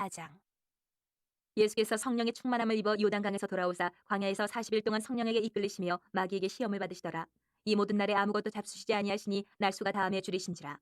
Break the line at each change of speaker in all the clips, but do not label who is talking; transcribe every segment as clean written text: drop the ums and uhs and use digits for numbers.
4장. 예수께서 성령의 충만함을 입어 요단강에서 돌아오사 광야에서 40일 동안 성령에게 이끌리시며 마귀에게 시험을 받으시더라. 이 모든 날에 아무것도 잡수시지 아니하시니 날수가 다함에 줄이신지라.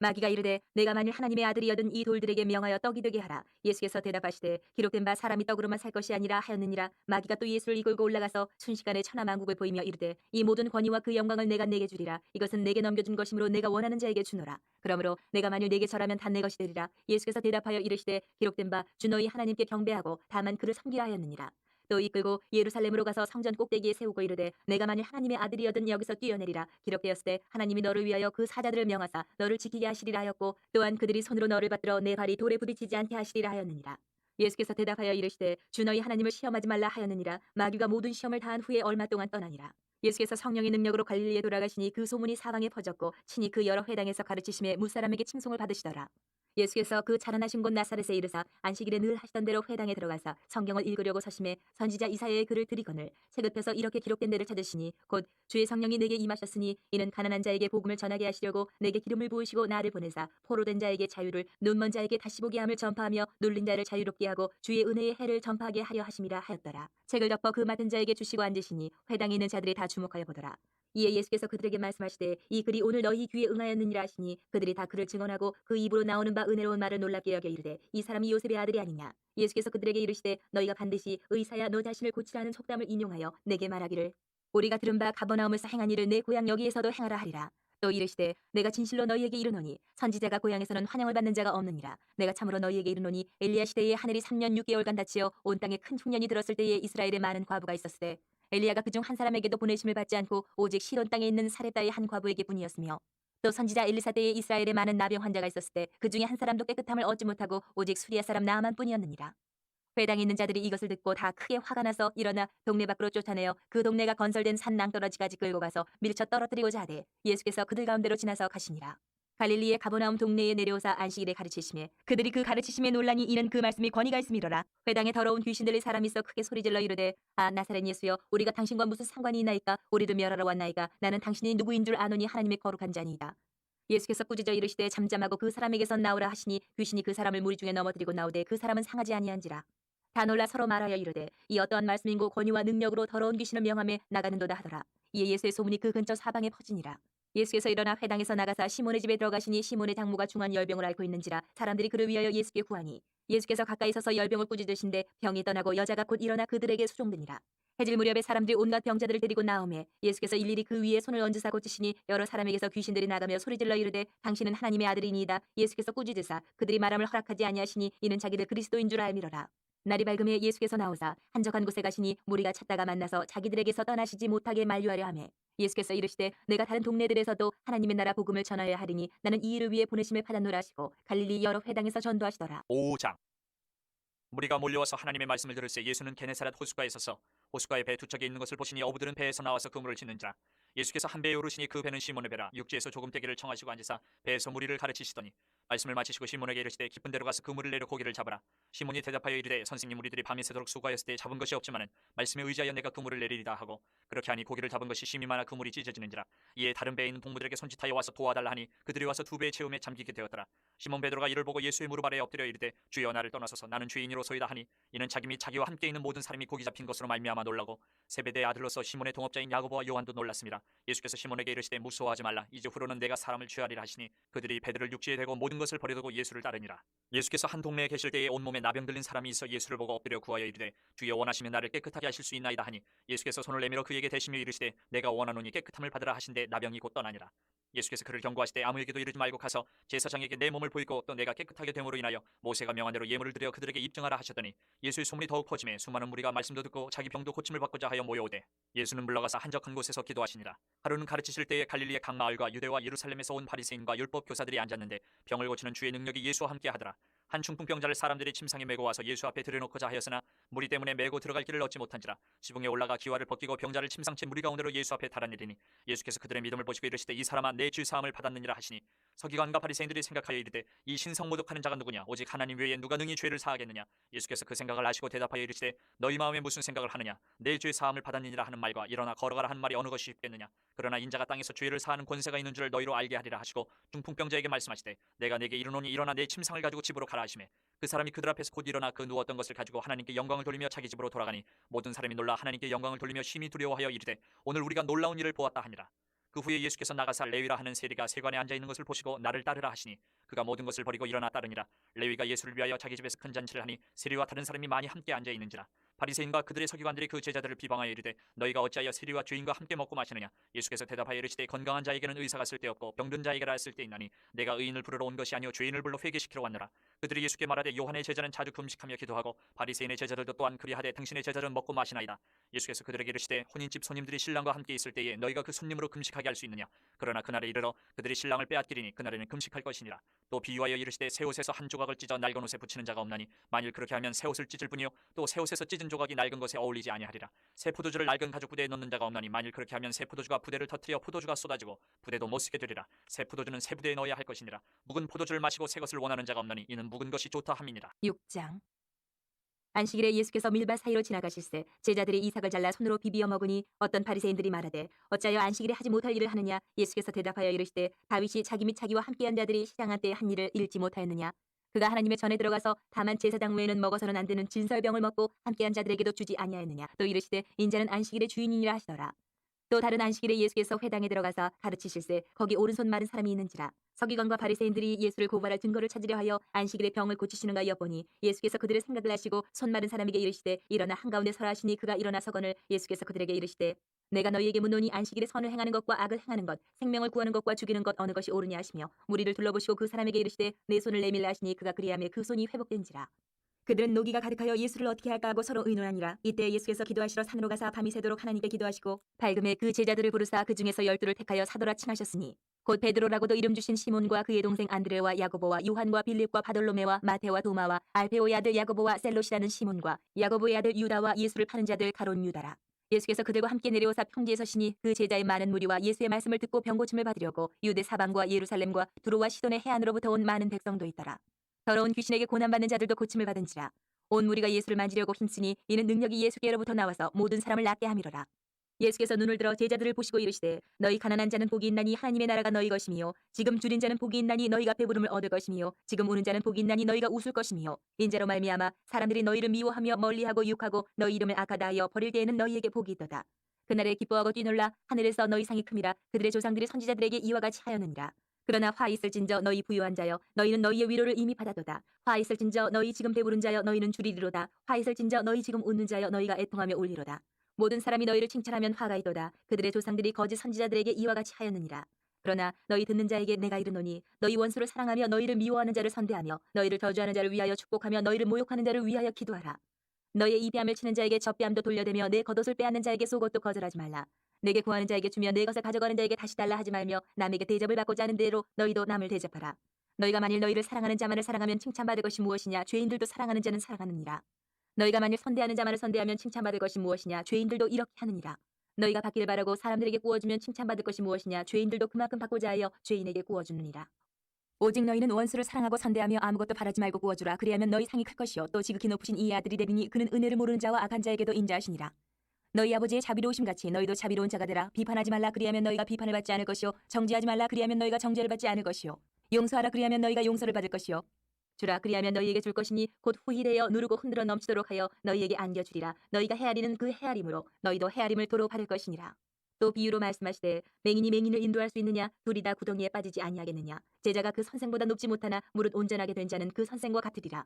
마귀가 이르되 내가 만일 하나님의 아들이여든 이 돌들에게 명하여 떡이 되게 하라. 예수께서 대답하시되 기록된 바 사람이 떡으로만 살 것이 아니라 하였느니라. 마귀가 또 예수를 이끌고 올라가서 순식간에 천하만국을 보이며 이르되 이 모든 권위와 그 영광을 내가 네게 주리라. 이것은 내게 넘겨준 것이므로 내가 원하는 자에게 주노라. 그러므로 내가 만일 네게 절하면 다 내 것이 되리라. 예수께서 대답하여 이르시되 기록된 바 주 너희 하나님께 경배하고 다만 그를 섬기라 하였느니라. 또 이끌고 예루살렘으로 가서 성전 꼭대기에 세우고 이르되 내가 만일 하나님의 아들이여든 여기서 뛰어내리라. 기록되었을 때 하나님이 너를 위하여 그 사자들을 명하사 너를 지키게 하시리라 하였고 또한 그들이 손으로 너를 받들어 내 발이 돌에 부딪히지 않게 하시리라 하였느니라. 예수께서 대답하여 이르시되 주 너희 하나님을 시험하지 말라 하였느니라. 마귀가 모든 시험을 다한 후에 얼마 동안 떠나니라. 예수께서 성령의 능력으로 갈릴리에 돌아가시니 그 소문이 사방에 퍼졌고 친히 그 여러 회당에서 가르치심에 무사람에게 칭송을 받으시더라. 예수께서 그 자라나신 곳 나사렛에 이르사 안식일에 늘 하시던 대로 회당에 들어가사 성경을 읽으려고 서심해 선지자 이사야의 글을 들이거늘 책읍에서 이렇게 기록된 데를 찾으시니 곧 주의 성령이 내게 임하셨으니 이는 가난한 자에게 복음을 전하게 하시려고 내게 기름을 부으시고 나를 보내사 포로된 자에게 자유를 눈먼 자에게 다시 보게 함을 전파하며 눌린 자를 자유롭게 하고 주의 은혜의 해를 전파하게 하려 하심이라 하였더라. 책을 덮어 그 맡은 자에게 주시고 앉으시니 회당에 있는 자들이 다 주목하여 보더라. 이에 예수께서 그들에게 말씀하시되 이 글이 오늘 너희 귀에 응하였느니라 하시니 그들이 다 그를 증언하고 그 입으로 나오는 바 은혜로운 말을 놀랍게 여겨 이르되 이 사람이 요셉의 아들이 아니냐. 예수께서 그들에게 이르시되 너희가 반드시 의사야 너 자신을 고치라는 속담을 인용하여 내게 말하기를 우리가 들은 바 가버나움에서 행한 일을 내 고향 여기에서도 행하라 하리라. 또 이르시되 내가 진실로 너희에게 이르노니 선지자가 고향에서는 환영을 받는 자가 없느니라. 내가 참으로 너희에게 이르노니 엘리야 시대에 하늘이 3년 6개월간 닫히어 온 땅에 큰 흉년이 들었을 때에 이스라엘에 많은 과부가 있었을 때 엘리야가 그중 한 사람에게도 보내심을 받지 않고 오직 시돈 땅에 있는 사렙다의 한 과부에게 뿐이었으며 또 선지자 엘리사 때에 이스라엘에 많은 나병 환자가 있었을 때 그 중에 한 사람도 깨끗함을 얻지 못하고 오직 수리아 사람 나아만 뿐이었느니라. 회당에 있는 자들이 이것을 듣고 다 크게 화가 나서 일어나 동네 밖으로 쫓아내어 그 동네가 건설된 산 낭떠러지까지 끌고 가서 밀쳐 떨어뜨리고자 하되 예수께서 그들 가운데로 지나서 가시니라. 갈릴리의 가버나움 동네에 내려오사 안식일에 가르치심에 그들이 그 가르치심에 놀라니 이는 그 말씀이 권위가 있음이로라. 회당에 더러운 귀신 들린 사람이 있어 크게 소리질러 이르되 아 나사렛 예수여 우리가 당신과 무슨 상관이 있나이까. 우리도 멸하러 왔나이까. 나는 당신이 누구인 줄 아노니 하나님의 거룩한 자니이다. 예수께서 꾸짖어 이르시되 잠잠하고 그 사람에게서 나오라 하시니 귀신이 그 사람을 무리 중에 넘어뜨리고 나오되 그 사람은 상하지 아니한지라. 다 놀라 서로 말하여 이르되 이 어떠한 말씀인고 권위와 능력으로 더러운 귀신을 명하며 나가는도다 하더라. 이에 예수의 소문이 그 근처 사방에 퍼지니라. 예수께서 일어나 회당에서 나가사 시몬의 집에 들어가시니 시몬의 장모가 중한 열병을 앓고 있는지라 사람들이 그를 위하여 예수께 구하니 예수께서 가까이 서서 열병을 꾸짖으신데 병이 떠나고 여자가 곧 일어나 그들에게 수종되니라. 해질 무렵에 사람들이 온갖 병자들을 데리고 나오매 예수께서 일일이 그 위에 손을 얹으사 고치시니 여러 사람에게서 귀신들이 나가며 소리질러 이르되 당신은 하나님의 아들이니이다. 예수께서 꾸짖으사 그들이 말함을 허락하지 아니하시니 이는 자기들 그리스도인 줄 알미러라. 날이 밝음에 예수께서 나오사 한적한 곳에 가시니 무리가 찾다가 만나서 자기들에게서 떠나시지 못하게 만류하려 하매 예수께서 이르시되 내가 다른 동네들에서도 하나님의 나라 복음을 전하여야 하리니 나는 이 일을 위해 보내심을 받았노라 하시고 갈릴리 여러 회당에서 전도하시더라.
5장. 무리가 몰려와서 하나님의 말씀을 들을새 예수는 게네사렛 호숫가에 서서 호숫가에 배 두 척이 있는 것을 보시니 어부들은 배에서 나와서 그물을 짓는지라. 예수께서 한 배에 오르시니 그 배는 시몬의 배라. 육지에서 조금 떼기를 청하시고 앉으사 배에서 무리를 가르치시더니 말씀을 마치시고 시몬에게 이르시되 깊은 데로 가서 그물을 내려 고기를 잡으라. 시몬이 대답하여 이르되 선생님 우리들이 밤이 새도록 수고하였을 때 잡은 것이 없지만은 말씀에 의지하여 내가 그물을 내리리다 하고 그렇게 하니 고기를 잡은 것이 심이 많아 그물이 찢어지는지라. 이에 다른 배에 있는 동무들에게 손짓하여 와서 도와달라 하니 그들이 와서 두 배의 채움에 잠기게 되었더라. 시몬 베드로가 이를 보고 예수의 무릎 아래에 엎드려 이르되 주여 나를 떠나소서 나는 죄인이로소이다 하니 이는 자기 및 자기와 함께 있는 모든 사람이 고기 잡힌 것으로 말미암아 놀라고 세베대의 아들로서 시몬의 동업자인 야고보와 요한도 놀랐습니다. 예수께서 시몬에게 이르시되 무서워하지 말라. 이제 후로는 내가 사람을 취하리라 하시니 그들이 배들을 육지에 대고 모든 것을 버려두고 예수를 따르니라. 예수께서 한 동네에 계실 때에 온몸에 나병 들린 사람이 있어 예수를 보고 엎드려 구하여 이르되 주여 원하시면 나를 깨끗하게 하실 수 있나이다 하니 예수께서 손을 내밀어 그에게 대시며 이르시되 내가 원하노니 깨끗함을 받으라 하신데 나병이 곧 떠나니라. 예수께서 그를 경고하시되 아무에게도 이르지 말고 가서 제사장에게 내 몸을 보이고 또 내가 깨끗하게 됨으로 인하여 모세가 명한 대로 예물을 드려 그들에게 입증하라 하셨더니 예수의 소문이 더욱 퍼지매 수많은 무리가 말씀도 듣고 자기 병도 고침을 받고자 하여 모여오되 예수는 물러가서 한적한 곳에서 기도하시니라. 하루는 가르치실 때에 갈릴리의 각 마을과 유대와 예루살렘에서 온 바리새인과 율법 교사들이 앉았는데 병을 고치는 주의 능력이 예수와 함께 하더라. 한 중풍병자를 사람들이 침상에 메고 와서 예수 앞에 들여놓고자 하였으나 무리 때문에 메고 들어갈 길을 얻지 못한지라. 지붕에 올라가 기와를 벗기고 병자를 침상채 무리 가운데로 예수 앞에 달아내리니 예수께서 그들의 믿음을 보시고 이르시되 이 사람아 내 죄 사함을 받았느니라 하시니 서기관과 바리새인들이 생각하여 이르되 이 신성 모독하는 자가 누구냐. 오직 하나님 외에 누가 능히 죄를 사하겠느냐. 예수께서 그 생각을 아시고 대답하여 이르시되 너희 마음에 무슨 생각을 하느냐. 내 죄 사함을 받았느니라 하는 말과 일어나 걸어가라 하는 말이 어느 것이 쉽겠느냐. 그러나 인자가 땅에서 죄를 사하는 권세가 있는 줄을 너희로 알게 하리라 하시고 중풍병자에게 말씀하시되 내가 네게 이르노니 일어나 내 침상을 가지고 집으로 가라 가라 하시매 그 사람이 그들 앞에서 곧 일어나 그 누웠던 것을 가지고 하나님께 영광을 돌리며 자기 집으로 돌아가니 모든 사람이 놀라 하나님께 영광을 돌리며 심히 두려워하여 이르되 오늘 우리가 놀라운 일을 보았다 하니라. 그 후에 예수께서 나가사 레위라 하는 세리가 세관에 앉아 있는 것을 보시고 나를 따르라 하시니 그가 모든 것을 버리고 일어나 따르니라. 레위가 예수를 위하여 자기 집에서 큰 잔치를 하니 세리와 다른 사람이 많이 함께 앉아 있는지라. 바리새인과 그들의 서기관들이 그 제자들을 비방하여 이르되 너희가 어찌하여 세리와 죄인과 함께 먹고 마시느냐. 예수께서 대답하여 이르시되 건강한 자에게는 의사가 쓸데없고 병든 자에게라 쓸데있나니 내가 의인을 부르러 온 것이 아니요 죄인을 불러 회개시키러 왔노라. 그들이 예수께 말하되 요한의 제자는 자주 금식하며 기도하고 바리새인의 제자들도 또한 그리하되 당신의 제자들은 먹고 마시나이다. 예수께서 그들에게 이르시되 혼인집 손님들이 신랑과 함께 있을 때에 너희가 그 손님으로 금식하게 할 수 있느냐. 그러나 그날에 이르러 그들이 신랑을 빼앗기리니 그날에는 금식할 것이니라. 또 비유하여 이르시되 새 옷에서 한 조각을 찢어 낡은 옷에 붙이는 자가 없나니 만일 그렇게 하면 새 옷을 찢을 뿐이요 또 새 옷에서 찢은 조각이 낡은 것에 어울리지 아니하리라. 새 포도주를 낡은 가죽 부대에 넣는 자가 없나니 만일 그렇게 하면 새 포도주가 부대를 터뜨려 포도주가 쏟아지고 부대도 못 쓰게 되리라. 새 포도주는 새 부대에 넣어야 할 것이니라. 묵은 포도주를 마시고 새 것을 원하는 자가 없나니 이는 묵은 것이 좋다 함이니라.
6장. 안식일에 예수께서 밀밭 사이로 지나가실새 제자들이 이삭을 잘라 손으로 비비어 먹으니 어떤 바리새인들이 말하되 어찌하여 안식일에 하지 못할 일을 하느냐. 예수께서 대답하여 이르시되 다윗이 자기 및 자기와 함께한 자들이 시장한 때에 한 일을 잃지 못하였느냐. 그가 하나님의 전에 들어가서 다만 제사장 외에는 먹어서는 안 되는 진설병을 먹고 함께한 자들에게도 주지 아니하였느냐. 또 이르시되 인자는 안식일의 주인이니라 하시더라. 또 다른 안식일에 예수께서 회당에 들어가서 가르치실새 거기 오른손 마른 사람이 있는지라. 서기관과 바리새인들이 예수를 고발할 증거를 찾으려 하여 안식일에 병을 고치시는가 엿보니 예수께서 그들의 생각을 아시고 손 마른 사람에게 이르시되 일어나 한가운데 서라 하시니 그가 일어나 서거늘 예수께서 그들에게 이르시되 내가 너희에게 묻노니 안식일에 선을 행하는 것과 악을 행하는 것 생명을 구하는 것과 죽이는 것 어느 것이 옳으냐 하시며 무리를 둘러보시고 그 사람에게 이르시되 내 손을 내밀라 하시니 그가 그리하며 그 손이 회복된지라. 그들은 노기가 가득하여 예수를 어떻게 할까 하고 서로 의논하니라. 이때 예수께서 기도하시러 산으로 가사 밤이 새도록 하나님께 기도하시고 밝음에 그 제자들을 부르사 그 중에서 12를 택하여 사도라 칭하셨으니 곧 베드로라고도 이름 주신 시몬과 그의 동생 안드레와 야고보와 요한과 빌립과 바돌로메와 마테와 도마와 알페오의 아들 야고보와 셀롯이라는 시몬과 야고보의 아들 유다와 예수를 파는 자들 가론 유다라. 예수께서 그들과 함께 내려오사 평지에 서시니 그 제자의 많은 무리와 예수의 말씀을 듣고 병고침을 받으려고 유대 사방과 예루살렘과 두로와 시돈의 해안으로부터 온 많은 백성도 있더라. 더러운 귀신에게 고난받는 자들도 고침을 받은지라. 온 무리가 예수를 만지려고 힘쓰니 이는 능력이 예수께로부터 나와서 모든 사람을 낫게 함이로라. 예수께서 눈을 들어 제자들을 보시고 이르시되 너희 가난한 자는 복이 있나니 하나님의 나라가 너희 것이미요 지금 줄인 자는 복이 있나니 너희가 배부름을 얻을 것이미요 지금 우는 자는 복이 있나니 너희가 웃을 것이미요 인자로 말미암아 사람들이 너희를 미워하며 멀리하고 욕하고 너희 이름을 악하다 하여 버릴 때에는 너희에게 복이 있도다. 그날에 기뻐하고 뛰놀라 하늘에서 너희 상이 큼이라 그들의 조상들이 선지자들에게 이와 같이 하였느니라. 그러나 화 있을진저 너희 부유한 자여 너희는 너희의 위로를 이미 받았도다. 화 있을진저 너희 지금 배부른 자여 너희는 줄이리로다. 화 있을진저 너희 지금 웃는 자여 너희가 애통하며 울리로다. 모든 사람이 너희를 칭찬하면 화가 있도다. 그들의 조상들이 거짓 선지자들에게 이와 같이 하였느니라. 그러나 너희 듣는 자에게 내가 이르노니 너희 원수를 사랑하며 너희를 미워하는 자를 선대하며 너희를 저주하는 자를 위하여 축복하며 너희를 모욕하는 자를 위하여 기도하라. 너희의 이 뺨을 치는 자에게 저 뺨도 돌려대며 내 겉옷을 빼앗는 자에게 속옷도 거절하지 말라. 내게 구하는 자에게 주며 내 것을 가져가는 자에게 다시 달라 하지 말며 남에게 대접을 받고자 하는 대로 너희도 남을 대접하라. 너희가 만일 너희를 사랑하는 자만을 사랑하면 칭찬받을 것이 무엇이냐. 죄인들도 사랑하는 자는 사랑하느니라. 너희가 만일 선대하는 자만을 선대하면 칭찬받을 것이 무엇이냐. 죄인들도 이렇게 하느니라. 너희가 받기를 바라고 사람들에게 구워주면 칭찬받을 것이 무엇이냐. 죄인들도 그만큼 받고자 하여 죄인에게 구워주느니라. 오직 너희는 원수를 사랑하고 선대하며 아무것도 바라지 말고 구워주라. 그리하면 너희 상이 클 것이요 또 지극히 높으신 이의 아들이 되리니 그는 은혜를 모르는 자와 악한 자에게도 인자하시니라. 너희 아버지의 자비로우심 같이 너희도 자비로운 자가 되라. 비판하지 말라. 그리하면 너희가 비판을 받지 않을 것이요 정죄하지 말라. 그리하면 너희가 정죄를 받지 않을 것이요 용서하라. 그리하면 너희가 용서를 받을 것이요 주라. 그리하면 너희에게 줄 것이니 곧 후히 되어 누르고 흔들어 넘치도록 하여 너희에게 안겨주리라. 너희가 헤아리는 그 헤아림으로 너희도 헤아림을 도로 받을 것이니라. 또 비유로 말씀하시되 맹인이 맹인을 인도할 수 있느냐. 둘이 다 구덩이에 빠지지 아니하겠느냐. 제자가 그 선생보다 높지 못하나 무릇 온전하게 된 자는 그 선생과 같으리라.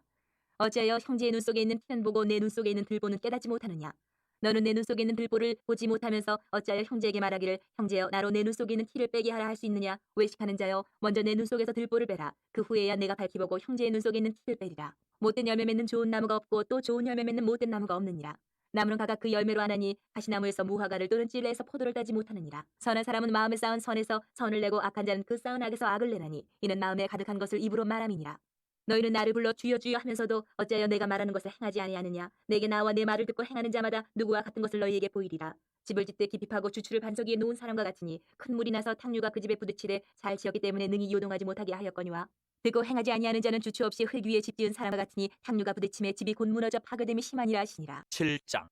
어찌하여 형제의 눈 속에 있는 티는 보고 내 눈 속에 있는 들보는 깨닫지 못하느냐. 너는 내 눈 속에 있는 들보를 보지 못하면서 어찌하여 형제에게 말하기를 형제여 나로 내 눈 속에 있는 티를 빼게 하라 할 수 있느냐. 외식하는 자여 먼저 내 눈 속에서 들보를 빼라. 그 후에야 내가 밝히 보고 형제의 눈 속에 있는 티를 빼리라. 못된 열매 맺는 좋은 나무가 없고 또 좋은 열매 맺는 못된 나무가 없느니라. 나무는 각각 그 열매로 아나니 가시나무에서 무화과를 또는 찔레에서 포도를 따지 못하느니라. 선한 사람은 마음에 쌓은 선에서 선을 내고 악한 자는 그 쌓은 악에서 악을 내나니 이는 마음에 가득한 것을 입으로 말함이니라. 너희는 나를 불러 주여 주여 하면서도 어찌하여 내가 말하는 것을 행하지 아니하느냐. 내게 나와 내 말을 듣고 행하는 자마다 누구와 같은 것을 너희에게 보이리라. 집을 짓되 깊이 파고 주추를 반석 위에 놓은 사람과 같으니 큰 물이 나서 탕류가 그 집에 부딪히되 잘 지었기 때문에 능히 요동하지 못하게 하였거니와 듣고 행하지 아니하는 자는 주추 없이 흙 위에 집 지은 사람과 같으니 탕류가 부딪힘에 집이 곧 무너져 파괴됨이 심하니라 하시니라.
7장.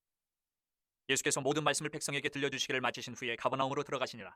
예수께서 모든 말씀을 백성에게 들려주시기를 마치신 후에 가버나움으로 들어가시니라.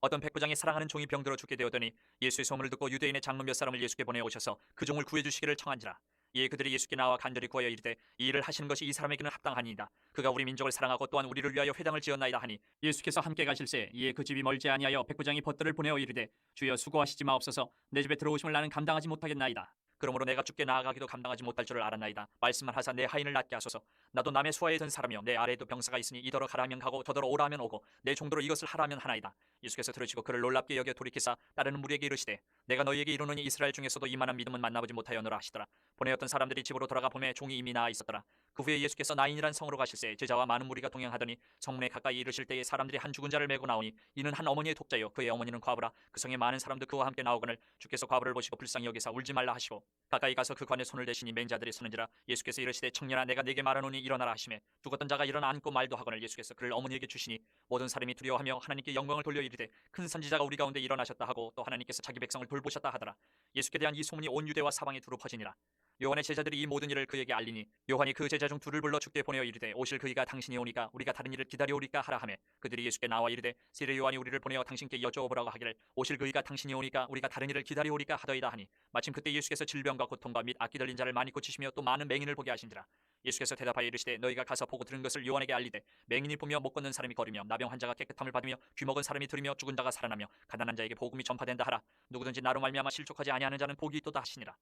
어떤 백부장이 사랑하는 종이 병들어 죽게 되었더니 예수의 소문을 듣고 유대인의 장로 몇 사람을 예수께 보내 오셔서 그 종을 구해 주시기를 청한지라. 이에 그들이 예수께 나와 간절히 구하여 이르되 이 일을 하시는 것이 이 사람에게는 합당하니이다. 그가 우리 민족을 사랑하고 또한 우리를 위하여 회당을 지었나이다 하니 예수께서 함께 가실새 이에 그 집이 멀지 아니하여 백부장이 벗들을 보내어 이르되 주여 수고하시지 마옵소서 내 집에 들어오심을 나는 감당하지 못하겠나이다. 그러므로 내가 주께 나아가기도 감당하지 못할 줄을 알았나이다. 말씀만 하사 내 하인을 낫게 하소서. 나도 남의 수하에 든 사람이요 내 아래에도 병사가 있으니 이더러 가라면 가고 저더러 오라면 오고 내 종도로 이것을 하라면 하나이다. 예수께서 들으시고 그를 놀랍게 여겨 돌이키사 따르는 무리에게 이르시되 내가 너희에게 이르노니 이스라엘 중에서도 이만한 믿음은 만나보지 못하였노라 하시더라. 보내었던 사람들이 집으로 돌아가 보매 종이 이미 나아 있었더라. 그 후에 예수께서 나인이란 성으로 가실새 제자와 많은 무리가 동행하더니 성문에 가까이 이르실 때에 사람들이 한 죽은 자를 메고 나오니 이는 한 어머니의 독자요 그의 어머니는 과부라. 그 성에 많은 사람도 그와 함께 나오거늘 주께서 과부를 보시고 불쌍히 여기사 울지 말라 하시고 가까이 가서 그 관에 손을 대시니 맹자들이 서는지라. 예수께서 이르시되 청년아 내가 네게 말하노니 일어나라 하시매 죽었던 자가 일어나 앉고 말도 하거늘 예수께서 그를 어머니에게 주시니 모든 사람이 두려워하며 하나님께 영광을 돌려 이르되 큰 선지자가 우리 가운데 일어나셨다 하고 또 하나님께서 자기 백성을 돌보셨다 하더라. 예수께 대한 이 소문이 온 유대와 사방에 두루 퍼지니라. 요한의 제자들이 이 모든 일을 그에게 알리니 요한이 그 제자 중 둘을 불러 주께 보내어 이르되 오실 그이가 당신이 오니까 우리가 다른 일을 기다려오리까 하라 하매 그들이 예수께 나와 이르되 세례 요한이 우리를 보내어 당신께 여쭤보라고 하기를 오실 그이가 당신이 오니까 우리가 다른 일을 기다려오리까 하더이다 하니 마침 그때 예수께서 질병과 고통과 및 악기 들린 자를 많이 고치시며 또 많은 맹인을 보게 하신지라. 예수께서 대답하여 이르시되 너희가 가서 보고 들은 것을 요한에게 알리되 맹인이 보며 못 걷는 사람이 걸으며 나병 환자가 깨끗함을 받으며 귀먹은 사람이 들으며 죽은 자가 살아나며 가난한 자에게 복음이 전파된다 하라. 누구든지 나로 말미암아 실족하지 아니하는 자는 복이 있도다 하시니라.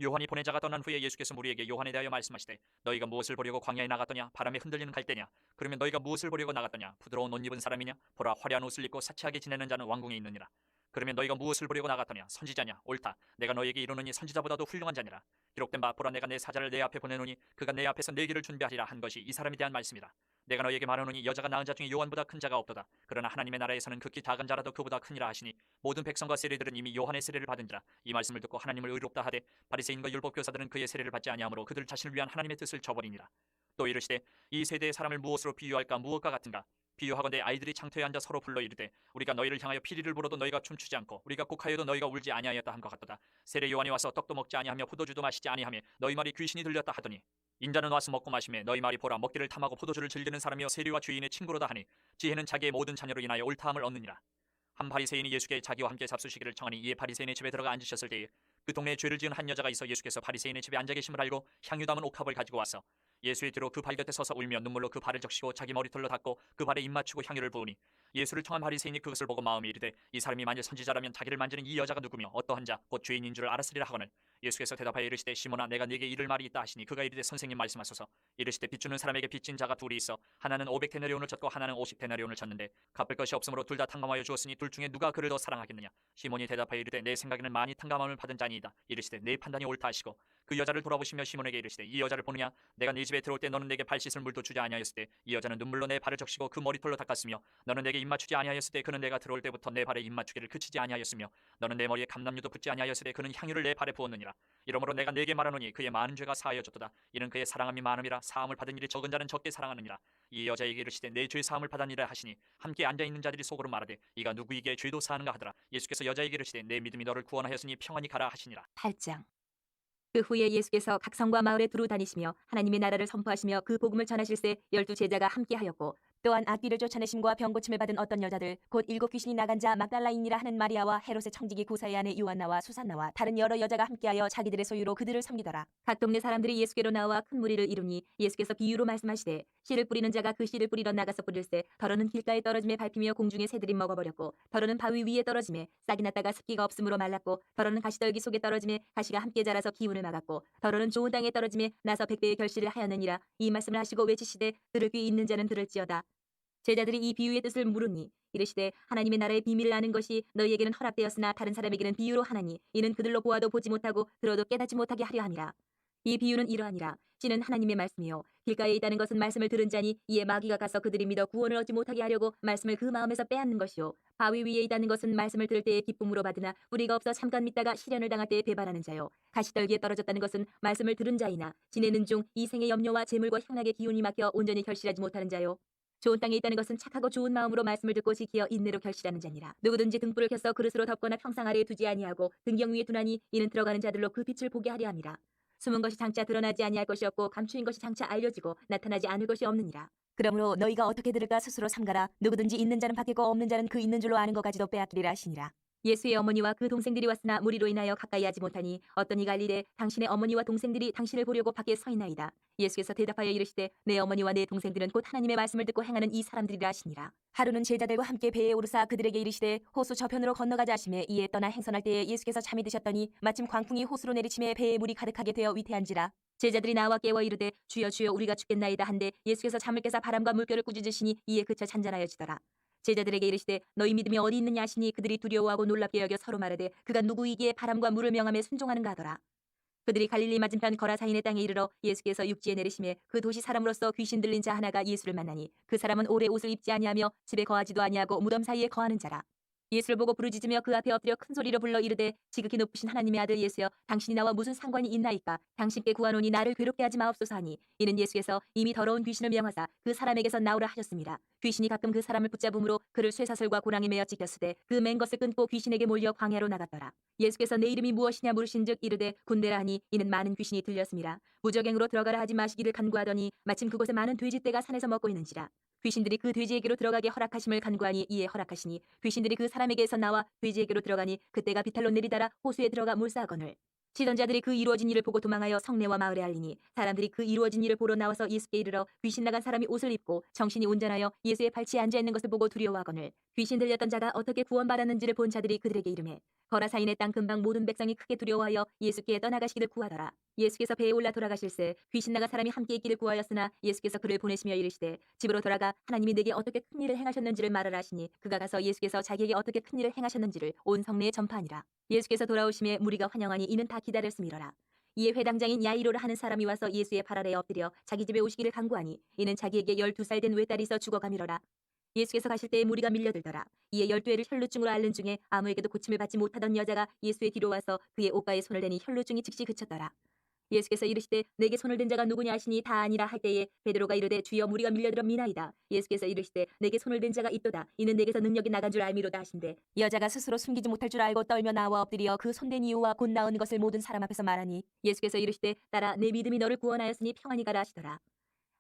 요한이 보낸 자가 떠난 후에 예수께서 무리에게 요한에 대하여 말씀하시되 너희가 무엇을 보려고 광야에 나갔더냐 바람에 흔들리는 갈대냐 그러면 너희가 무엇을 보려고 나갔더냐 부드러운 옷 입은 사람이냐 보라 화려한 옷을 입고 사치하게 지내는 자는 왕궁에 있느니라. 그러면 너희가 무엇을 보려고 나갔더냐 선지자냐 옳다 내가 너희에게 이르노니 선지자보다도 훌륭한 자니라. 기록된 바 보라 내가 내 사자를 내 앞에 보내노니 그가 내 앞에서 내 길을 준비하리라 한 것이 이 사람에 대한 말씀이라. 내가 너희에게 말하노니 여자가 낳은 자 중에 요한보다 큰 자가 없도다. 그러나 하나님의 나라에서는 극히 작은 자라도 그보다 크니라 하시니 모든 백성과 세리들은 이미 요한의 세례를 받은지라. 이 말씀을 듣고 하나님을 의롭다 하되 바리새인과 율법교사들은 그의 세례를 받지 아니하므로 그들 자신을 위한 하나님의 뜻을 저버리니라. 또 이르시되 이 세대의 사람을 무엇으로 비유할까 무엇과 같은가 비유하건대 아이들이 창터에 앉아 서로 불러 이르되 우리가 너희를 향하여 피리를 불어도 너희가 춤추지 않고 우리가 곡하여도 너희가 울지 아니하였다 함과 같도다. 세례 요한이 와서 떡도 먹지 아니하며 포도주도 마시지 아니하며 너희 말이 귀신이 들렸다 하더니 인자는 와서 먹고 마시며 너희 말이 보라 먹기를 탐하고 포도주를 즐기는 사람이여 세리와 주인의 친구로다 하니 지혜는 자기의 모든 자녀로 인하여 옳다함을 얻느니라. 한 바리새인이 예수께 자기와 함께 잡수시기를 청하니 이에 바리새인의 집에 들어가 앉으셨을 때에 그 동네에 죄를 지은 한 여자가 있어 예수께서 바리새인의 집에 앉아 계심을 알고 향유 담은 옥합을 가지고 와서 예수의 뒤로 그 발 곁에 서서 울며 눈물로 그 발을 적시고 자기 머리털로 닦고 그 발에 입 맞추고 향유를 부으니 예수를 청한 바리새인이 그것을 보고 마음에 이르되 이 사람이 만일 선지자라면 자기를 만지는 이 여자가 누구며 어떠한 자 곧 죄인인 줄을 알았으리라 하거늘 예수께서 대답하여 이르시되 시몬아 내가 네게 이를 말이 있다 하시니 그가 이르되 선생님 말씀하소서. 이르시되 빚주는 사람에게 빚진 자가 둘이 있어 하나는 500데나리온을 졌고 하나는 50데나리온을 졌는데 갚을 것이 없으므로 둘 다 탕감하여 주었으니 둘 중에 누가 그를 더 사랑하겠느냐. 시몬이 대답하여 이르되 내 생각에는 많이 탕감함을 받은 자니이다. 이르시되 내 판단이 옳다 하시고 그 여자를 돌아보시며 시몬에게 이르시되 이 여자를 보느냐 내가 네 집에 들어올 때 너는 내게 발 씻을 물도 주지 아니하였을 때 이 여자는 눈물로 내 발을 적시고 그 머리털로 닦았으며 너는 내게 입 맞추지 아니하였을 때 그는 내가 들어올 때부터 내 발에 입 맞추기를 그치지 아니하였으며 너는 내 머리에 감람유도 붓지 아니하였을 때 그는 향유를 내 발에 부었느니라. 이러므로 내가 네게 말하노니 그의 많은 죄가 사하여졌도다. 이는 그의 사랑함이 많음이라. 사함을 받은 일이 적은 자는 적게 사랑하느니라. 이 여자에게 이르시되 내 죄 사함을 받았니라 하시니 함께 앉아있는 자들이 속으로 말하되 이가 누구에게 죄도 사하는가 하더라. 예수께서 여자에게 이르시되 내 믿음이 너를 구원하였으니 평안히 가라 하시니라.
8장. 그 후에 예수께서 각 성과 마을에 두루 다니시며 하나님의 나라를 선포하시며 그 복음을 전하실세 12 제자가 함께하였고 또한 악귀를 쫓아내심과 병 고침을 받은 어떤 여자들 곧 7 귀신이 나간 자 막달라인이라 하는 마리아와 헤롯의 청지기 구사의 아내 요한나와 수산나와 다른 여러 여자가 함께하여 자기들의 소유로 그들을 섬기더라. 각 동네 사람들이 예수께로 나와 큰 무리를 이루니 예수께서 비유로 말씀하시되 씨를 뿌리는 자가 그 씨를 뿌리러 나가서 뿌릴새 더러는 길가에 떨어짐에 밟히며 공중에 새들이 먹어버렸고 더러는 바위 위에 떨어짐에 싹이 났다가 습기가 없으므로 말랐고 더러는 가시떨기 속에 떨어짐에 가시가 함께 자라서 기운을 막았고 더러는 좋은 땅에 떨어짐에 나서 100배의 결실을 하였느니라. 이 말씀을 하시고 외치시되 들을 귀 있는 자는 들을지어다. 제자들이 이 비유의 뜻을 물으니 이르시되 하나님의 나라의 비밀을 아는 것이 너희에게는 허락되었으나 다른 사람에게는 비유로 하나니 이는 그들로 보아도 보지 못하고 들어도 깨닫지 못하게 하려 함이라. 이 비유는 이러하니라. 씨는 하나님의 말씀이요 길가에 있다는 것은 말씀을 들은 자니 이에 마귀가 가서 그들이 믿어 구원을 얻지 못하게 하려고 말씀을 그 마음에서 빼앗는 것이요 바위 위에 있다는 것은 말씀을 들을 때에 기쁨으로 받으나 뿌리가 없어 잠깐 믿다가 시련을 당할 때에 배반하는 자요 가시떨기에 떨어졌다는 것은 말씀을 들은 자이나 지내는 중 이 생의 염려와 재물과 향락의 기운이 막혀 온전히 결실하지 못하는 자요 좋은 땅에 있다는 것은 착하고 좋은 마음으로 말씀을 듣고 지키어 인내로 결실하는 자니라. 누구든지 등불을 켜서 그릇으로 덮거나 평상 아래에 두지 아니하고 등경 위에 두나니 이는 들어가는 자들로 그 빛을 보게 하려 함이라. 숨은 것이 장차 드러나지 아니할 것이 없고 감추인 것이 장차 알려지고 나타나지 않을 것이 없느니라. 그러므로 너희가 어떻게 들을까 스스로 삼가라. 누구든지 있는 자는 받겠고 없는 자는 그 있는 줄로 아는 것까지도 빼앗기리라 하시니라. 예수의 어머니와 그 동생들이 왔으나 무리로 인하여 가까이 하지 못하니 어떤 이가 이르되 당신의 어머니와 동생들이 당신을 보려고 밖에 서 있나이다. 예수께서 대답하여 이르시되 내 어머니와 내 동생들은 곧 하나님의 말씀을 듣고 행하는 이 사람들이라 하시니라. 하루는 제자들과 함께 배에 오르사 그들에게 이르시되 호수 저편으로 건너가자 하시매 이에 떠나 행선할 때에 예수께서 잠이 드셨더니 마침 광풍이 호수로 내리침에 배에 물이 가득하게 되어 위태한지라. 제자들이 나와 깨워 이르되 주여 주여 우리가 죽겠나이다 한데 예수께서 잠을 깨사 바람과 물결을 꾸짖으시니 이에 그쳐 잔잔하여지더라. 제자들에게 이르시되 너희 믿음이 어디 있느냐 하시니 그들이 두려워하고 놀랍게 여겨 서로 말하되 그가 누구이기에 바람과 물을 명함에 순종하는가 하더라. 그들이 갈릴리 맞은편 거라사인의 땅에 이르러 예수께서 육지에 내리심에 그 도시 사람으로서 귀신 들린 자 하나가 예수를 만나니 그 사람은 오래 옷을 입지 아니하며 집에 거하지도 아니하고 무덤 사이에 거하는 자라. 예수를 보고 부르짖으며 그 앞에 엎드려 큰 소리로 불러 이르되 지극히 높으신 하나님의 아들 예수여 당신이 나와 무슨 상관이 있나이까. 당신께 구하노니 나를 괴롭게 하지 마옵소서 하니 이는 예수께서 이미 더러운 귀신을 명하사 그 사람에게서 나오라 하셨습니다. 귀신이 가끔 그 사람을 붙잡음으로 그를 쇠사슬과 고랑에 매어 찢겼으되 그 맨 것을 끊고 귀신에게 몰려 광야로 나갔더라. 예수께서 내 이름이 무엇이냐 물으신즉 이르되 군대라 하니 이는 많은 귀신이 들렸습니다. 무적행으로 들어가라 하지 마시기를 간구하더니 마침 그곳에 많은 돼지떼가 산에서 먹고 있는지라. 귀신들이 그 돼지에게로 들어가게 허락하심을 간구하니 이에 허락하시니 귀신들이 그 사람에게서 나와 돼지에게로 들어가니 그때가 비탈로 내리다라 호수에 들어가 물싸거늘. 치던 자들이 그 이루어진 일을 보고 도망하여 성내와 마을에 알리니 사람들이 그 이루어진 일을 보러 나와서 예수께 이르러 귀신 나간 사람이 옷을 입고 정신이 온전하여 예수의 발치에 앉아 있는 것을 보고 두려워하거늘 귀신 들렸던 자가 어떻게 구원받았는지를 본 자들이 그들에게 이르매 거라사인의 땅 근방 모든 백성이 크게 두려워하여 예수께 떠나가시기를 구하더라. 예수께서 배에 올라 돌아가실새 귀신 나간 사람이 함께 있기를 구하였으나 예수께서 그를 보내시며 이르시되 집으로 돌아가 하나님이 내게 어떻게 큰 일을 행하셨는지를 말하라 하시니 그가 가서 예수께서 자기에게 어떻게 큰 일을 행하셨는지를 온 성내에 전파하니라. 예수께서 돌아오심에 무리가 환영하니 이는 다 기다렸음이로라. 이에 회당장인 야이로라 하는 사람이 와서 예수의 발 아래에 엎드려 자기 집에 오시기를 간구하니 이는 자기에게 12살 된 외딸이 있어 죽어가미로라. 예수께서 가실 때에 무리가 밀려들더라. 이에 12해를 혈루증으로 앓는 중에 아무에게도 고침을 받지 못하던 여자가 예수의 뒤로 와서 그의 옷가에 손을 대니 혈루증이 즉시 그쳤더라. 예수께서 이르시되 내게 손을 댄 자가 누구냐 하시니 다 아니라 할 때에 베드로가 이르되 주여 무리가 밀려들어 미나이다. 예수께서 이르시되 내게 손을 댄 자가 있도다. 이는 내게서 능력이 나간 줄 알미로다 하신대 여자가 스스로 숨기지 못할 줄 알고 떨며 나와 엎드려 그 손댄 이유와 곧 나은 것을 모든 사람 앞에서 말하니 예수께서 이르시되 딸아 내 믿음이 너를 구원하였으니 평안히 가라 하시더라.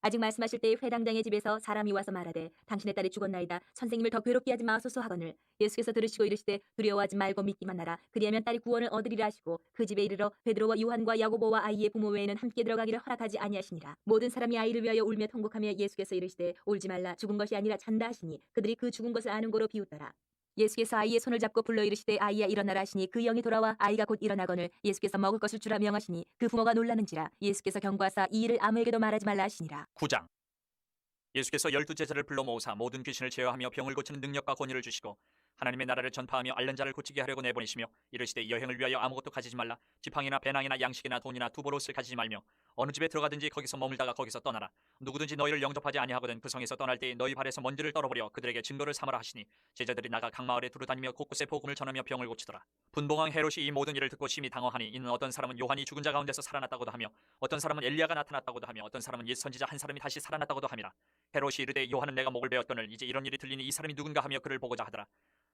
아직 말씀하실 때에 회당장의 집에서 사람이 와서 말하되 당신의 딸이 죽었나이다. 선생님을 더 괴롭게 하지 마소서 하거늘 예수께서 들으시고 이르시되 두려워하지 말고 믿기만 하라. 그리하면 딸이 구원을 얻으리라 하시고 그 집에 이르러 베드로와 요한과 야고보와 아이의 부모 외에는 함께 들어가기를 허락하지 아니하시니라. 모든 사람이 아이를 위하여 울며 통곡하며 예수께서 이르시되 울지 말라. 죽은 것이 아니라 잔다 하시니 그들이 그 죽은 것을 아는 거로 비웃더라. 예수께서 아이의 손을 잡고 불러 이르시되 아이야 일어나라 하시니 그 영이 돌아와 아이가 곧 일어나거늘 예수께서 먹을 것을 주라 명하시니 그 부모가 놀라는지라. 예수께서 경고하사 이 일을 아무에게도 말하지 말라 하시니라.
9장. 예수께서 12제자를 불러 모으사 모든 귀신을 제어하며 병을 고치는 능력과 권위를 주시고 하나님의 나라를 전파하며 앓는 자를 고치게 하려고 내보내시며 이르시되 여행을 위하여 아무것도 가지지 말라. 지팡이나 배낭이나 양식이나 돈이나 두보롯을 가지지 말며 어느 집에 들어가든지 거기서 머물다가 거기서 떠나라. 누구든지 너희를 영접하지 아니하거든 그 성에서 떠날 때에 너희 발에서 먼지를 떨어버려 그들에게 증거를 삼으라 하시니 제자들이 나가 각 마을에 두루 다니며 곳곳에 복음을 전하며 병을 고치더라. 분봉왕 헤롯이 이 모든 일을 듣고 심히 당황하니 이는 어떤 사람은 요한이 죽은 자 가운데서 살아났다고도 하며 어떤 사람은 엘리야가 나타났다고도 하며 어떤 사람은 옛 선지자 한 사람이 다시 살아났다고도 함이라. 헤롯이 이르되 요한은 내가 목을 베었거늘 이제 이런 일이 들리니 이 사람이 누군가 하며 그를 보고자 하더라.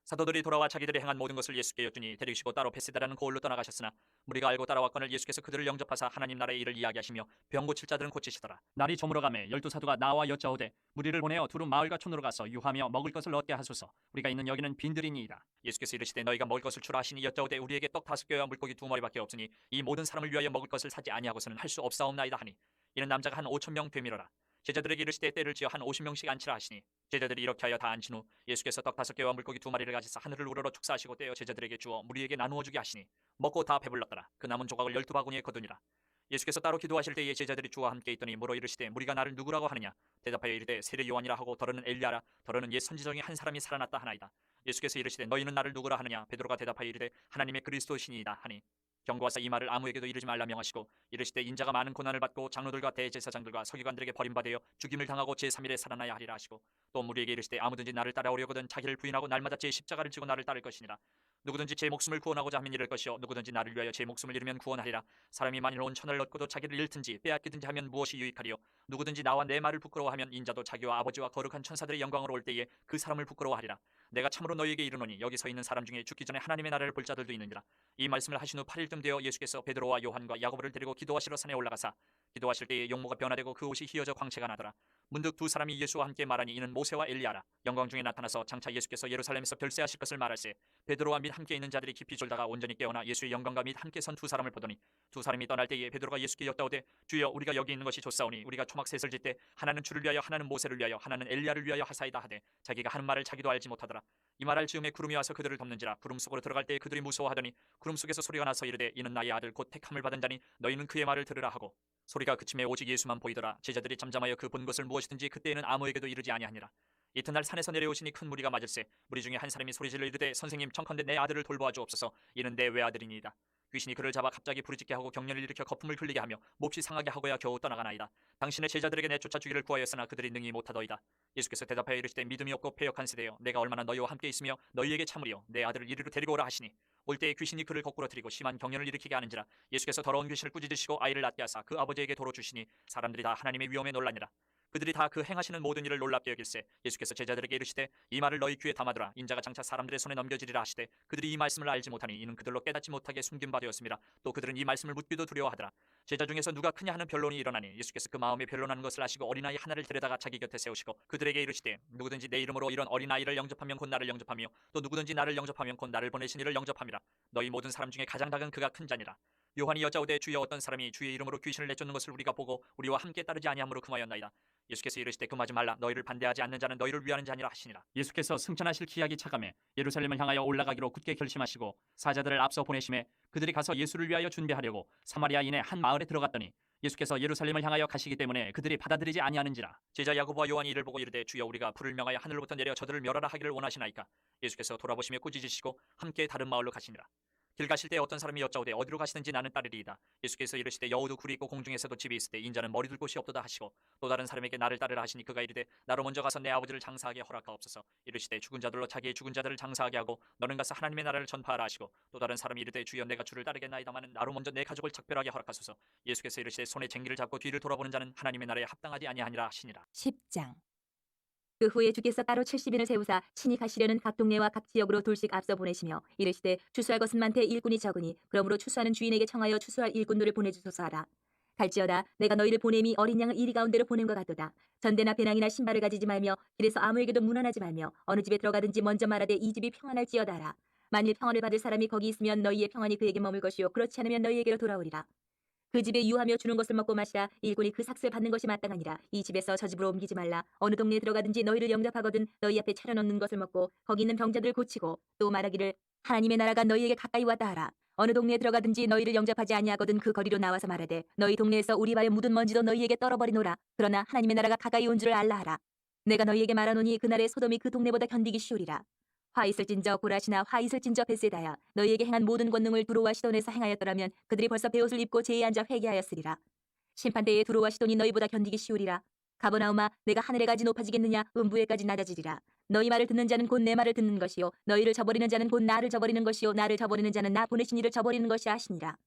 사도들이 돌아와 자기들이 행한 모든 것을 예수께 여쭈니 데리시고 따로 베세다라는 고을로 떠나가셨으나 무리가 알고 따라왔거늘 예수께서 그들을 영접하사 하나님 나라의 일을 이야기하시며 병 고칠 자들은 고치시더라. 날이 저물어가매 12사도가 나와 여짜오되 무리를 보내어 두루 마을과 촌으로 가서 유하며 먹을 것을 얻게 하소서. 우리가 있는 여기는 빈들이니이다. 예수께서 이르시되 너희가 먹을 것을 주라 하시니 여짜오되 우리에게 떡 5개와 물고기 2마리밖에 없으니 이 모든 사람을 위하여 먹을 것을 사지 아니하고서는 할 수 없사옵나이다 하니 이는 남자가 한 5,000명 되미로라. 제자들에게 이르시되 때를 지어 한 50명씩 앉히라 하시니 제자들이 이렇게 하여 다 앉힌 후 예수께서 떡 5개와 물고기 2마리를 가지사 하늘을 우러러 축사하시고 떼어 제자들에게 주어 무리에게 나누어 주게 하시니 먹고 다 배불렀더라. 그 남은 조각을 12바구니에 거두니라. 예수께서 따로 기도하실 때에 제자들이 주와 함께 있더니 물어 이르시되 무리가 나를 누구라고 하느냐. 대답하여 이르되 세례 요한이라 하고 더러는 엘리야라 더러는 옛 선지자 중에 한 사람이 살아났다 하나이다. 예수께서 이르시되 너희는 나를 누구라 하느냐. 베드로가 대답하여 이르되 하나님의 그리스도시니이다 하니 경고하사 이 말을 아무에게도 이르지 말라 명하시고 이르시되 인자가 많은 고난을 받고 장로들과 대제사장들과 서기관들에게 버림받아 죽임을 당하고 제3일에 살아나야 하리라 하시고 또 무리에게 이르시되 아무든지 나를 따라오려거든 자기를 부인하고 날마다 제 십자가를 지고 나를 따를 것이니라. 누구든지 제 목숨을 구원하고자 하면 잃을 것이요 누구든지 나를 위하여 제 목숨을 잃으면 구원하리라. 사람이 만일 온 천을 얻고도 자기를 잃든지 빼앗기든지 하면 무엇이 유익하리요. 누구든지 나와 내 말을 부끄러워하면 인자도 자기와 아버지와 거룩한 천사들의 영광으로 올 때에 그 사람을 부끄러워하리라. 내가 참으로 너희에게 이르노니 여기 서 있는 사람 중에 죽기 전에 하나님의 나라를 볼 자들도 있느니라. 이 말씀을 하신 후 8일쯤 되어 예수께서 베드로와 요한과 야고보를 데리고 기도하시러 산에 올라가사 기도하실 때에 용모가 변화되고 그 옷이 휘어져 광채가 나더라. 문득 두 사람이 예수와 함께 말하니 이는 모세와 엘리야라. 영광 중에 나타나서 장차 예수께서 예루살렘에서 별세하실 것을 말할세. 베드로와 및 함께 있는 자들이 깊이 졸다가 온전히 깨어나 예수의 영광과 및 함께 선 두 사람을 보더니 두 사람이 떠날 때에 베드로가 예수께 여짜오되 주여 우리가 여기 있는 것이 좋사오니 우리가 초막 셋을 짓되 하나는 주를 위하여 하나는 모세를 위하여 하나는 엘리야를 위하여 하사이다 하되 자기가 하는 말을 자기도 알지 못하더라. 이 말할 즈음에 구름이 와서 그들을 덮는지라. 구름 속으로 들어갈 때에 그들이 무서워하더니 구름 속에서 소리가 나서 이르되 이는 나의 아들 곧 택함을 받은 자니 너희는 그의 말을 들으라 하고 소리가 그침에 오직 예수만 보이더라. 제자들이 잠잠하여 그 본 것을 무엇이든지 그때에는 아무에게도 이르지 아니하니라. 이튿날 산에서 내려오시니 큰 무리가 맞을세. 무리 중에 한 사람이 소리질러 이르되 선생님 청컨대 내 아들을 돌보아 주옵소서. 이는 내 외아들이니이다. 귀신이 그를 잡아 갑자기 부르짖게 하고 경련을 일으켜 거품을 흘리게 하며 몹시 상하게 하고야 겨우 떠나가나이다. 당신의 제자들에게 내쫓아 주기를 구하였으나 그들이 능히 못하더이다. 예수께서 대답하여 이르시되 믿음이 없고 패역한 세대여 내가 얼마나 너희와 함께 있으며 너희에게 참으리요 내 아들을 이리로 데리고 오라 하시니 올 때에 귀신이 그를 거꾸로 들이고 심한 경련을 일으키게 하는지라. 예수께서 더러운 귀신을 꾸짖으시고 아이를 낫게 하사 그 아버지에게 도로 주시니 사람들이 다 하나님의 위엄에 놀라니라. 그들이 다 그 행하시는 모든 일을 놀랍게 여길세. 예수께서 제자들에게 이르시되 이 말을 너희 귀에 담아두라. 인자가 장차 사람들의 손에 넘겨지리라 하시되 그들이 이 말씀을 알지 못하니 이는 그들로 깨닫지 못하게 숨긴 바 되었습니다. 또 그들은 이 말씀을 묻기도 두려워하더라. 제자 중에서 누가 크냐 하는 변론이 일어나니 예수께서 그 마음에 변론하는 것을 아시고 어린아이 하나를 데려다가 자기 곁에 세우시고 그들에게 이르시되 누구든지 내 이름으로 이런 어린아이를 영접하면 곧 나를 영접하며 또 누구든지 나를 영접하면 곧 나를 보내신 이를 영접함이라. 너희 모든 사람 중에 가장 작은 그가 큰 자니라. 요한이 여짜오되 주여 어떤 사람이 주의 이름으로 귀신을 내쫓는 것을 우리가 보고 우리와 함께 따르지 아니함으로 금하였나이다. 예수께서 이르시되 금하지 말라. 너희를 반대하지 않는 자는 너희를 위하는 자니라 하시니라. 예수께서 승천하실 기약이 차감해 예루살렘을 향하여 올라가기로 굳게 결심하시고 사자들을 앞서 보내심에 그들이 가서 예수를 위하여 준비하려고 사마리아인의 한 마을에 들어갔더니 예수께서 예루살렘을 향하여 가시기 때문에 그들이 받아들이지 아니하는지라. 제자 야고보와 요한이 이를 보고 이르되 주여 우리가 불을 명하여 하늘로부터 내려 저들을 멸하라 하기를 원하시나이까. 예수께서 돌아보시며 꾸짖으시고 함께 다른 마을로 가시니라. 길 가실 때 어떤 사람이 여짜오되 어디로 가시는지 나는 따르리이다. 예수께서 이르시되 여우도 굴이 있고 공중에서도 집이 있을 때 인자는 머리 둘 곳이 없도다 하시고 또 다른 사람에게 나를 따르라 하시니 그가 이르되 나로 먼저 가서 내 아버지를 장사하게 허락하옵소서. 이르시되 죽은 자들로 자기의 죽은 자들을 장사하게 하고 너는 가서 하나님의 나라를 전파하라 하시고 또 다른 사람이 이르되 주여 내가 주를 따르겠나이다마는 나로 먼저 내 가족을 작별하게 허락하소서. 예수께서 이르시되 손에 쟁기를 잡고 뒤를 돌아보는 자는 하나님의 나라에 합당하지 아니하니라 하시니라.
10장. 그 후에 주께서 따로 70인을 세우사 친히 가시려는 각 동네와 각 지역으로 둘씩 앞서 보내시며 이르시되 추수할 것은 많되 일꾼이 적으니 그러므로 추수하는 주인에게 청하여 추수할 일꾼들을 보내주소서 하라. 갈지어다 내가 너희를 보냄이 어린 양을 이리 가운데로 보냄과 같도다. 전대나 배낭이나 신발을 가지지 말며 길에서 아무에게도 문안하지 말며 어느 집에 들어가든지 먼저 말하되 이 집이 평안할지어다 하라. 만일 평안을 받을 사람이 거기 있으면 너희의 평안이 그에게 머물 것이요 그렇지 않으면 너희에게로 돌아오리라. 그 집에 유하며 주는 것을 먹고 마시라. 일꾼이 그 삭슬 받는 것이 마땅하니라. 이 집에서 저 집으로 옮기지 말라. 어느 동네에 들어가든지 너희를 영접하거든 너희 앞에 차려놓는 것을 먹고 거기 있는 병자들을 고치고 또 말하기를 하나님의 나라가 너희에게 가까이 왔다 하라. 어느 동네에 들어가든지 너희를 영접하지 아니하거든 그 거리로 나와서 말하되 너희 동네에서 우리 발에 묻은 먼지도 너희에게 떨어버리노라. 그러나 하나님의 나라가 가까이 온 줄을 알라 하라. 내가 너희에게 말하노니 그날에 소돔이 그 동네보다 견디기 쉬우리라. 화 있을진저 고라시나 화 있을진저 베세다야 너희에게 행한 모든 권능을 두로와 시돈에서 행하였더라면 그들이 벌써 베옷을 입고 제에 앉아 회개하였으리라. 심판대에 두로와 시돈이 너희보다 견디기 쉬우리라. 가버나움아 내가 하늘에까지 높아지겠느냐 음부에까지 낮아지리라. 너희 말을 듣는 자는 곧 내 말을 듣는 것이요 너희를 저버리는 자는 곧 나를 저버리는 것이요 나를 저버리는 자는 나 보내신 이를 저버리는 것이 하시니라.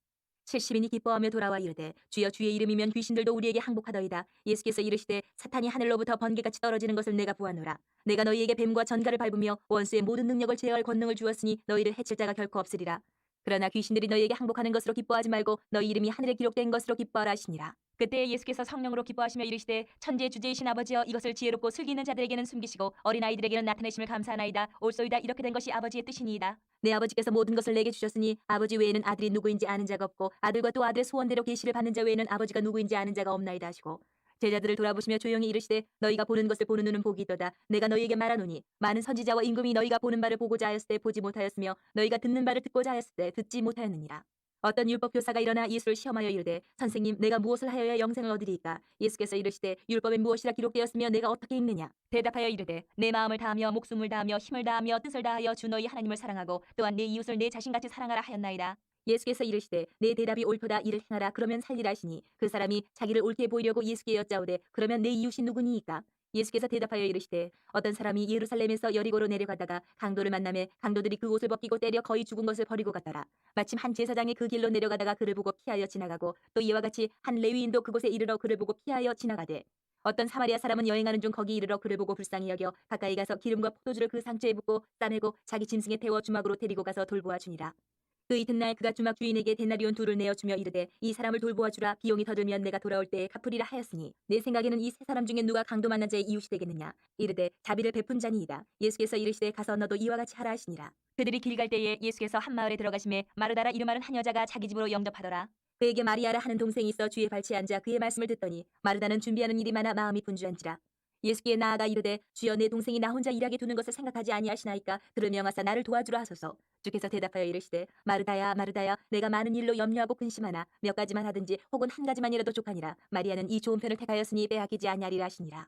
70인이 기뻐하며 돌아와 이르되 주여 주의 이름이면 귀신들도 우리에게 항복하더이다. 예수께서 이르시되 사탄이 하늘로부터 번개같이 떨어지는 것을 내가 보았노라. 내가 너희에게 뱀과 전갈을 밟으며 원수의 모든 능력을 제어할 권능을 주었으니 너희를 해칠 자가 결코 없으리라. 그러나 귀신들이 너희에게 항복하는 것으로 기뻐하지 말고 너희 이름이 하늘에 기록된 것으로 기뻐하라 하시니라. 그때 예수께서 성령으로 기뻐하시며 이르시되 천지의 주제이신 아버지여 이것을 지혜롭고 슬기 있는 자들에게는 숨기시고 어린아이들에게는 나타내심을 감사하나이다. 옳소이다 이렇게 된 것이 아버지의 뜻이니이다. 내 아버지께서 모든 것을 내게 주셨으니 아버지 외에는 아들이 누구인지 아는 자가 없고 아들과 또 아들의 소원대로 계시를 받는 자 외에는 아버지가 누구인지 아는 자가 없나이다 하시고 제자들을 돌아보시며 조용히 이르시되 너희가 보는 것을 보는 눈은 복이 있도다. 내가 너희에게 말하노니 많은 선지자와 임금이 너희가 보는 바를 보고자 하였을 때 보지 못하였으며 너희가 듣는 바를 듣고자 하였을 때 듣지 못하였느니라. 어떤 율법 교사가 일어나 예수를 시험하여 이르되 선생님 내가 무엇을 하여야 영생을 얻으리이까. 예수께서 이르시되 율법에 무엇이라 기록되었으며 내가 어떻게 읽느냐. 대답하여 이르되 내 마음을 다하며 목숨을 다하며 힘을 다하며 뜻을 다하여 주 너희 하나님을 사랑하고 또한 내 이웃을 내 자신같이 사랑하라 하였나이다. 예수께서 이르시되 내 대답이 옳도다 이를 행하라 그러면 살리라 하시니 그 사람이 자기를 옳게 보이려고 예수께 여짜오되 그러면 내 이웃이 누구니이까. 예수께서 대답하여 이르시되 어떤 사람이 예루살렘에서 여리고로 내려가다가 강도를 만나매 강도들이 그 옷을 벗기고 때려 거의 죽은 것을 버리고 갔더라. 마침 한 제사장이 그 길로 내려가다가 그를 보고 피하여 지나가고 또 이와 같이 한 레위인도 그곳에 이르러 그를 보고 피하여 지나가되 어떤 사마리아 사람은 여행하는 중 거기 이르러 그를 보고 불쌍히 여겨 가까이 가서 기름과 포도주를 그 상처에 붓고 싸매고 자기 짐승에 태워 주막으로 데리고 가서 돌보아 주니라. 그 이튿날 그가 주막 주인에게 데나리온 둘을 내어 주며 이르되 이 사람을 돌보아 주라. 비용이 더 들면 내가 돌아올 때에 갚으리라 하였으니 내 생각에는 이 세 사람 중에 누가 강도 만난 자의 이웃이 되겠느냐. 이르되 자비를 베푼 자니이다. 예수께서 이르시되 가서 너도 이와 같이 하라 하시니라. 그들이 길 갈 때에 예수께서 한 마을에 들어가심에 마르다라 이름하는 한 여자가 자기 집으로 영접하더라. 그에게 마리아라 하는 동생이 있어 주의 발치에 앉아 그의 말씀을 듣더니 마르다는 준비하는 일이 많아 마음이 분주한지라. 예수께 나아가 이르되 주여 내 동생이 나 혼자 일하게 두는 것을 생각하지 아니하시나이까. 그를 명하사 나를 도와주라 하소서. 주께서 대답하여 이르시되 마르다야 마르다야 내가 많은 일로 염려하고 근심하나 몇 가지만 하든지 혹은 한 가지만이라도 족하니라. 마리아는 이 좋은 편을 택하였으니 빼앗기지 아니하리라 하시니라.